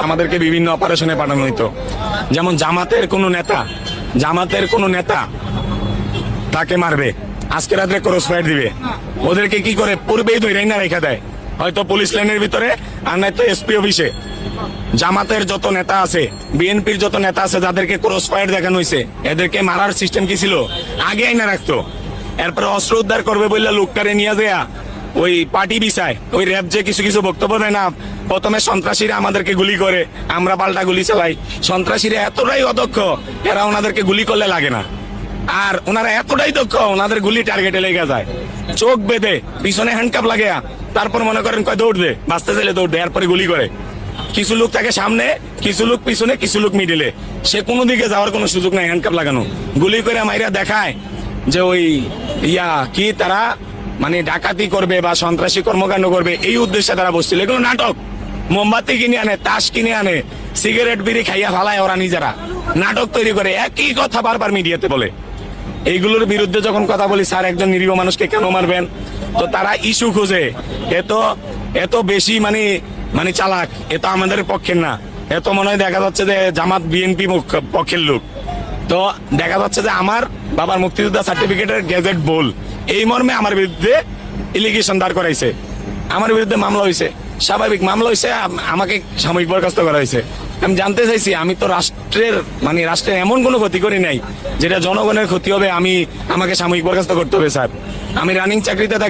আমাদেরকে বিভিন্ন অপারেশনে পাঠানো হইতো। যেমন জামাতের কোনো নেতা তাকে মারবে, আজকে রাত্রে ক্রস ফায়ার দিবে, ওদেরকে কি করে পূর্বেই ধরে না রেখা দেয়, হয়তো পুলিশ লাইনের ভিতরে আর নয়তো এসপি অফিসে। জামাতের যত নেতা আছে, বিএনপির যত নেতা আছে যাদেরকে ক্রস ফায়ার দেখানো হয়েছে, এদেরকে মারার সিস্টেম কি ছিল, আগে আইনা রাখতো। এরপরে অস্ত্র উদ্ধার করবে বললে লোকটারে নিয়ে যায় ওই পার্টি বিষয়, ওই র্যাব যে কিছু কিছু বক্তব্য দেয় না, প্রথমে সন্ত্রাসীরা আমাদেরকে গুলি করে, আমরা পাল্টা গুলি চালাই। সন্ত্রাসীরা এতটাই অদক্ষ, এরা ওনাদেরকে গুলি করলে লাগে না, আর ওনারা এতটাই দক্ষ, ওনাদের গুলি টার্গেটে লেগে যায়। চোখ বেঁধে পিছনে হ্যান্ডকাপ লাগে, তারপর মনে করেন কয় দৌড় দে, বাঁচতে চাইলে দৌড় দে, এরপরে গুলি করে। কিছু লোক থাকে সামনে, কিছু লোক পিছনে, কিছু লোক মিডিলে, সে কোনো দিকে যাওয়ার কোনো সুযোগ নাই, হ্যান্ডকাপ লাগানো। গুলি করে মাইরা দেখায় যে ওই কি তারা মানে ডাকাতি করবে বা সন্ত্রাসী কর্মকাণ্ড করবে, এই উদ্দেশ্যে তারা বসছিল। এগুলো নাটক। মোমবাতি কিনে আনে, তাস কিনে আনে, সিগারেট বিড়ি খাইয়া ফালায় ওরা নিজেরা, নাটক তৈরি করে একই কথা বারবার মিডিয়াতে বলে। এইগুলোর বিরুদ্ধে যখন কথা বলি, স্যার একজন নিরীহ মানুষকে কেন মারবেন, তো তারা ইস্যু খুঁজে। এত বেশি মানে চালাক, এ তো আমাদের পক্ষের না। এত মনে হয় দেখা যাচ্ছে যে জামাত বিএনপি পক্ষের লোক। তো দেখা যাচ্ছে যে আমার বাবার মুক্তিযোদ্ধা সার্টিফিকেটের গেজেট বল, এই মর্মে আমার বিরুদ্ধে এলিগেশন দাঁড় করাইছে, আমার বিরুদ্ধে মামলা হয়েছে। স্বাভাবিক মামলা হয়েছে, আমাকে সাময়িক বরখাস্ত করা হয়েছে। আমি জানতে চাইছি, আমি তো রাষ্ট্রের এমন কোনো ক্ষতি করি নাই যেটা জনগণের ক্ষতি হবে, আমাকে সাময়িক বরখাস্ত করতে হবে। স্যার, আমি রানিং চাকরিতে থাকি।